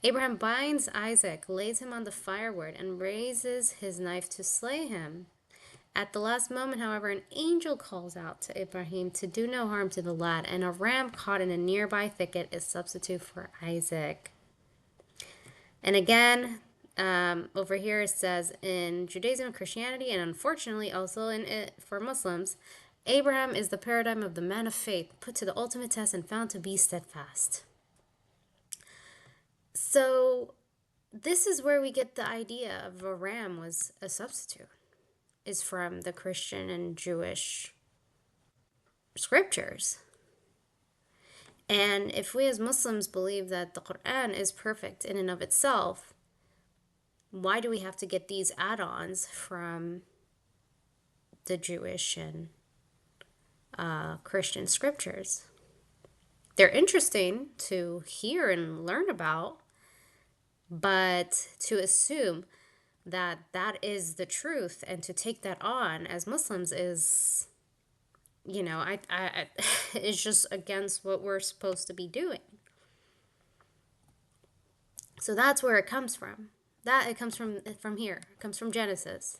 Abraham binds Isaac, lays him on the firewood, and raises his knife to slay him. At the last moment, however, an angel calls out to Ibrahim to do no harm to the lad, and a ram caught in a nearby thicket is substitute for Isaac. And again, over here it says in Judaism and Christianity, and unfortunately also for Muslims, Abraham is the paradigm of the man of faith, put to the ultimate test and found to be steadfast. So this is where we get the idea of a ram was a substitute, is from the Christian and Jewish scriptures. And if we as Muslims believe that the Quran is perfect in and of itself, why do we have to get these add-ons from the Jewish and Christian scriptures? They're interesting to hear and learn about, but to assume that that is the truth and to take that on as Muslims is, it's just against what we're supposed to be doing. So that's where it comes from. It comes from here. It comes from Genesis.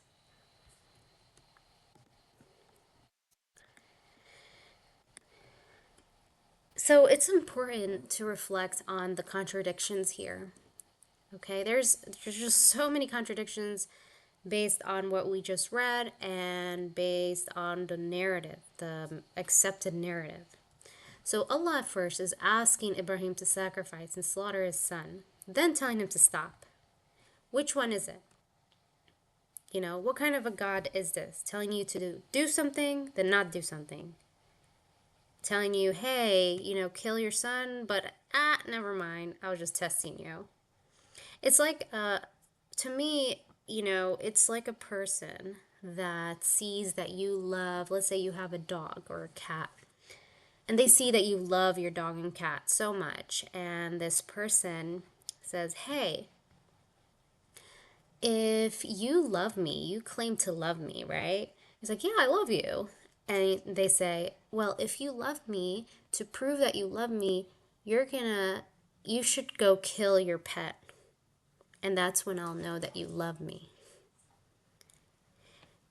So it's important to reflect on the contradictions here. Okay, there's just so many contradictions based on what we just read and based on the narrative, the accepted narrative. So Allah first is asking Ibrahim to sacrifice and slaughter his son, then telling him to stop. Which one is it? What kind of a God is this? Telling you to do something, then not do something. Telling you, hey, kill your son, but never mind, I was just testing you. It's like, to me, it's like a person that sees that you love, let's say you have a dog or a cat, and they see that you love your dog and cat so much, and this person says, hey, if you love me, you claim to love me, right? He's like, yeah, I love you. And they say, well, if you love me, to prove that you love me, you should go kill your pet. And that's when I'll know that you love me.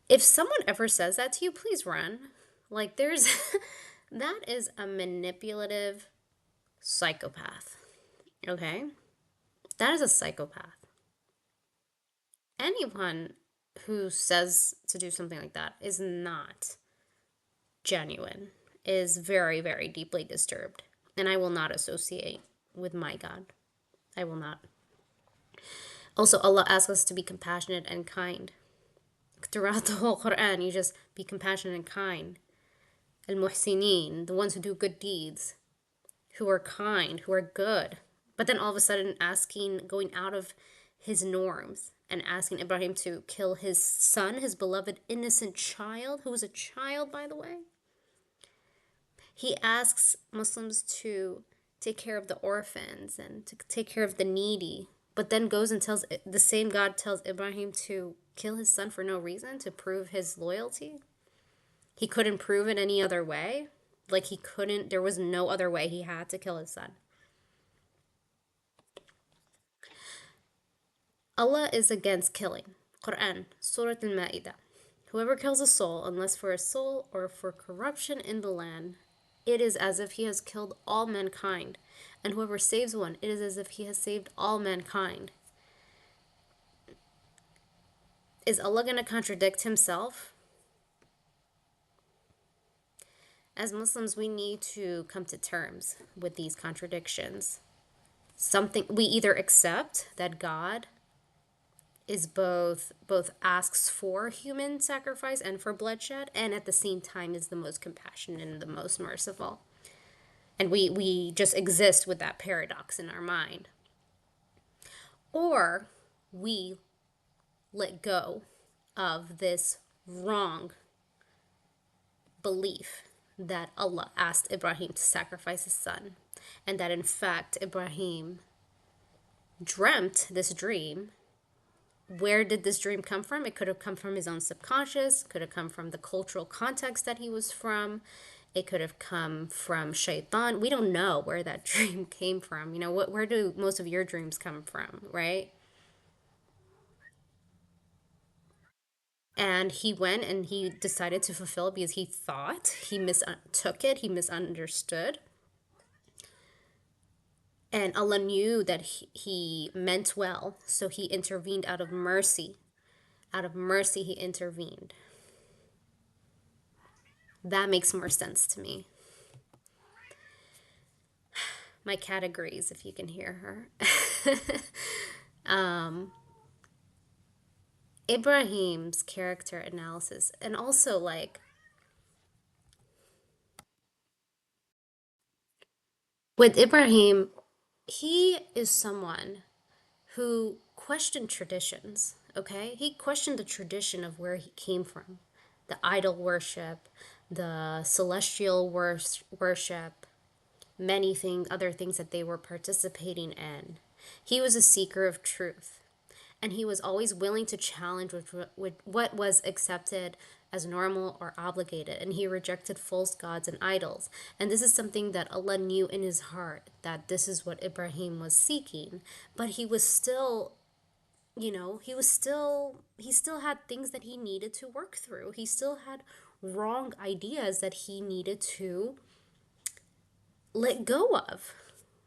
If someone ever says that to you, please run. Like that is a manipulative psychopath. Okay? That is a psychopath. Anyone who says to do something like that is not genuine, is very, very deeply disturbed. And I will not associate with my God. I will not. Also, Allah asks us to be compassionate and kind. Throughout the whole Quran, you just be compassionate and kind. Al-Muhsineen, the ones who do good deeds, who are kind, who are good. But then all of a sudden going out of his norms and asking Ibrahim to kill his son, his beloved innocent child, who was a child, by the way. He asks Muslims to take care of the orphans and to take care of the needy, but then goes and the same God tells Ibrahim to kill his son for no reason, to prove his loyalty. He couldn't prove it any other way. There was no other way. He had to kill his son. Allah is against killing. Quran, Surah Al-Ma'idah. Whoever kills a soul, unless for a soul or for corruption in the land, it is as if he has killed all mankind. And whoever saves one, it is as if he has saved all mankind. Is Allah going to contradict himself? As Muslims, we need to come to terms with these contradictions. We either accept that God is both asks for human sacrifice and for bloodshed, and at the same time is the most compassionate and the most merciful. And we just exist with that paradox in our mind. Or we let go of this wrong belief that Allah asked Ibrahim to sacrifice his son, and that in fact Ibrahim dreamt this dream. Where did this dream come from? It could have come from his own subconscious, could have come from the cultural context that he was from. It could have come from shaitan. We don't know where that dream came from. Where do most of your dreams come from, right? And he went and he decided to fulfill it because he thought, he mistook it, he misunderstood. And Allah knew that he meant well, so he intervened out of mercy. Out of mercy, he intervened. That makes more sense to me. My cat agrees, if you can hear her. um, Ibrahim's character analysis, and also like with Ibrahim, he is someone who questioned traditions, okay? He questioned the tradition of where he came from, the idol worship, the celestial worship, many things, other things that they were participating in. He was a seeker of truth, and he was always willing to challenge with what was accepted as normal or obligated, and he rejected false gods and idols. And this is something that Allah knew in his heart, that this is what Ibrahim was seeking, but he was still, he still had things that he needed to work through. He still had wrong ideas that he needed to let go of,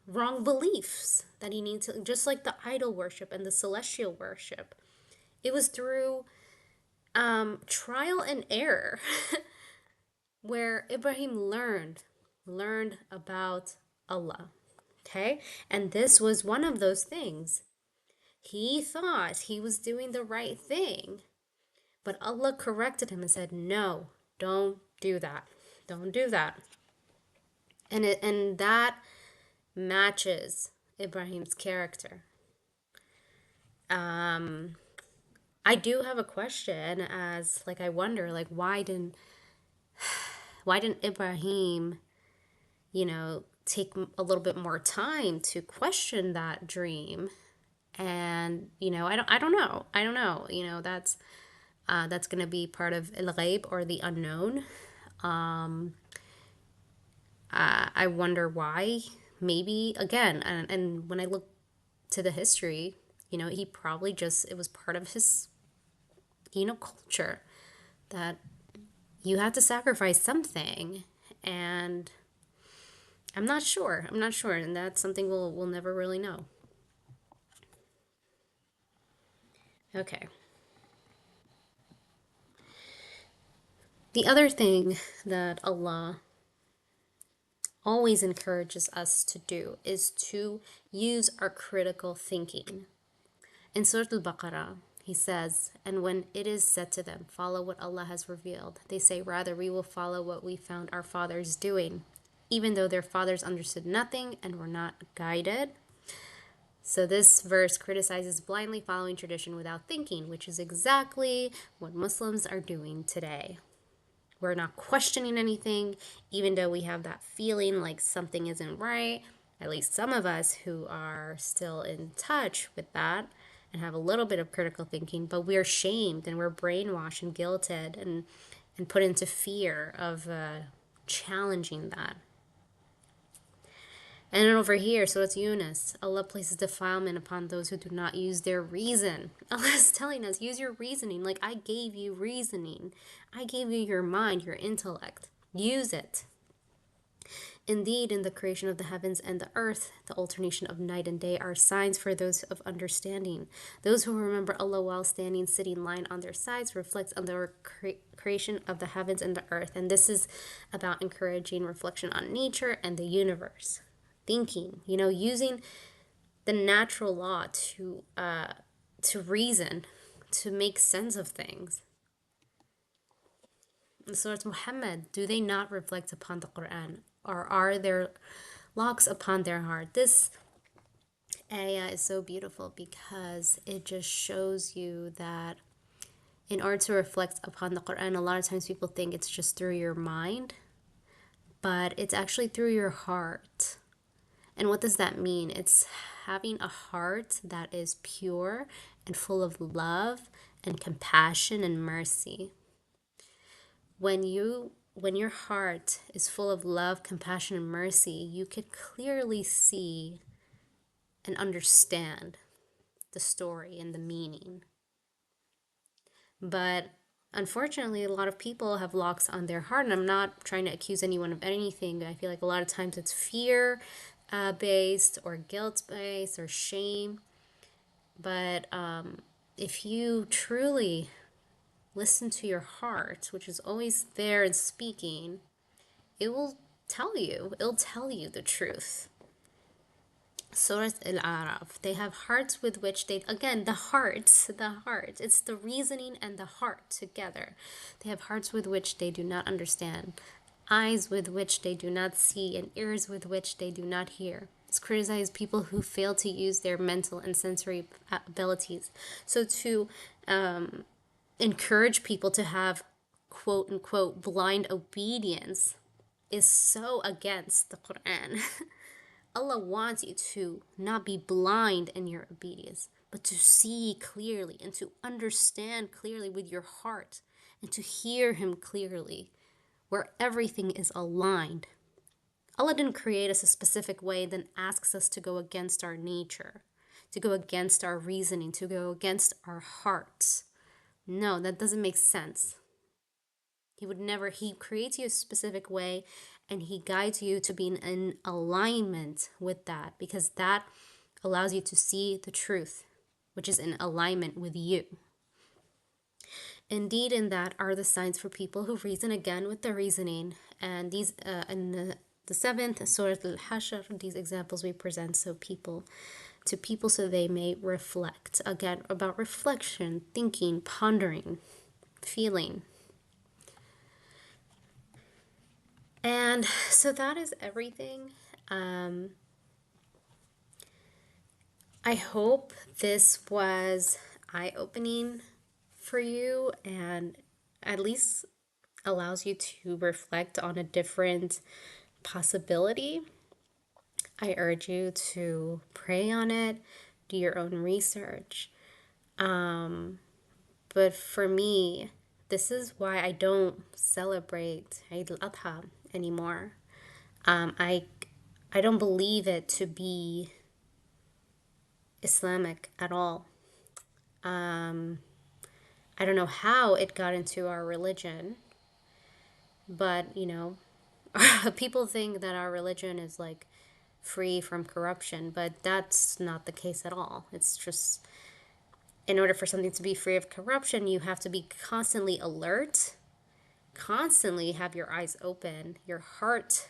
wrong beliefs that he needed to, just like the idol worship and the celestial worship. It was through trial and error where Ibrahim learned about Allah. Okay? And this was one of those things. He thought he was doing the right thing, but Allah corrected him and said, "No, don't do that. Don't do that." And that matches Ibrahim's character. I do have a question, as like I wonder, like why didn't Ibrahim, take a little bit more time to question that dream? And I don't know. I don't know. That's going to be part of al-ghaib, or the unknown. I wonder why. Maybe again, and when I look to the history, he probably just, it was part of his, culture, that you had to sacrifice something. And I'm not sure. I'm not sure, and that's something we'll never really know. Okay. The other thing that Allah always encourages us to do is to use our critical thinking. In Surah Al-Baqarah, he says, "And when it is said to them, 'Follow what Allah has revealed,' they say, 'Rather, we will follow what we found our fathers doing,' even though their fathers understood nothing and were not guided." So this verse criticizes blindly following tradition without thinking, which is exactly what Muslims are doing today. We're not questioning anything, even though we have that feeling like something isn't right. At least some of us who are still in touch with that and have a little bit of critical thinking, but we're shamed and we're brainwashed and guilted and put into fear of challenging that. And then over here, so it's Yunus. Allah places defilement upon those who do not use their reason. Allah is telling us, use your reasoning. Like, I gave you reasoning. I gave you your mind, your intellect. Use it. Indeed, in the creation of the heavens and the earth, the alternation of night and day are signs for those of understanding. Those who remember Allah while standing, sitting, lying on their sides reflects on the creation of the heavens and the earth. And this is about encouraging reflection on nature and the universe. Thinking, using the natural law to reason, to make sense of things. And so it's Muhammad. Do they not reflect upon the Quran, or are there locks upon their heart? This ayah is so beautiful because it just shows you that in order to reflect upon the Quran, a lot of times people think it's just through your mind, but it's actually through your heart. And what does that mean? It's having a heart that is pure and full of love and compassion and mercy. When your heart is full of love, compassion, and mercy, you could clearly see and understand the story and the meaning. But unfortunately, a lot of people have locks on their heart, and I'm not trying to accuse anyone of anything. I feel like a lot of times it's fear based, or guilt based, or shame. But if you truly listen to your heart, which is always there and speaking, it'll tell you the truth. Surah Al-Araf, they have hearts with which they, again, the heart, it's the reasoning and the heart together. They have hearts with which they do not understand, eyes with which they do not see, and ears with which they do not hear. It's criticized people who fail to use their mental and sensory abilities. So to encourage people to have quote unquote blind obedience is so against the Quran. Allah wants you to not be blind in your obedience, but to see clearly and to understand clearly with your heart and to hear Him clearly, where everything is aligned. Allah didn't create us a specific way, then asks us to go against our nature, to go against our reasoning, to go against our hearts. No, that doesn't make sense. He creates you a specific way and He guides you to be in alignment with that, because that allows you to see the truth, which is in alignment with you. Indeed, in that are the signs for people who reason again with the reasoning. And these, in the 7th Surah Al-Hashr, these examples we present so they may reflect. Again, about reflection, thinking, pondering, feeling. And so that is everything. I hope this was eye-opening for you and at least allows you to reflect on a different possibility. I urge you to pray on it, do your own research. But for me, this is why I don't celebrate Eid Al-Adha anymore. I don't believe it to be Islamic at all. I don't know how it got into our religion, but people think that our religion is like free from corruption, but that's not the case at all. It's just, in order for something to be free of corruption, you have to be constantly alert, constantly have your eyes open, your heart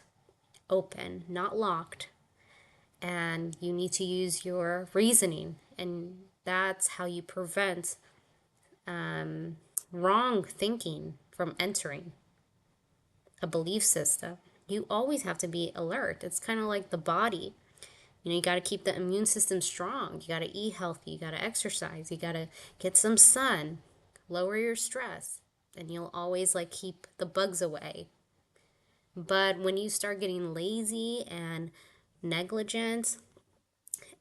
open, not locked, and you need to use your reasoning, and that's how you prevent wrong thinking from entering a belief system. You always have to be alert. It's kind of like the body. You got to keep the immune system strong. You got to eat healthy. You got to exercise. You got to get some sun, lower your stress, and you'll always keep the bugs away. But when you start getting lazy and negligent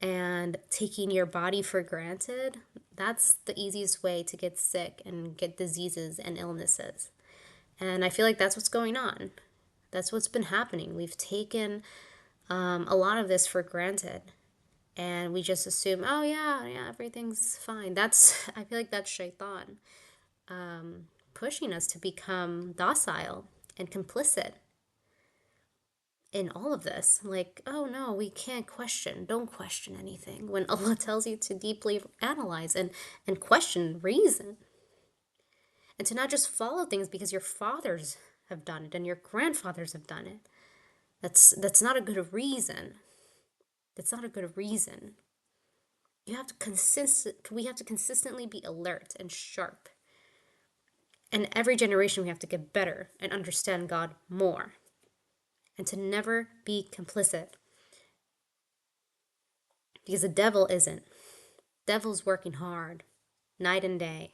and taking your body for granted, that's the easiest way to get sick and get diseases and illnesses. And I feel like that's what's going on. That's what's been happening. We've taken a lot of this for granted. And we just assume, oh yeah, everything's fine. I feel like that's shaitan pushing us to become docile and complicit in all of this. Like, oh no, we can't question. Don't question anything. When Allah tells you to deeply analyze and question reason. And to not just follow things because your fathers have done it and your grandfathers have done it. That's not a good reason. That's not a good reason. We have to consistently be alert and sharp. And every generation we have to get better and understand God more. And to never be complicit. Because the devil isn't. Devil's working hard, night and day.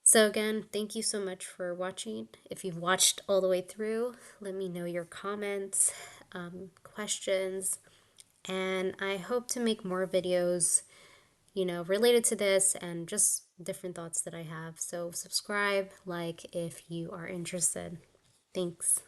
So again, thank you so much for watching. If you've watched all the way through, let me know your comments, questions, and I hope to make more videos, related to this and just different thoughts that I have. So subscribe, if you are interested. Thanks.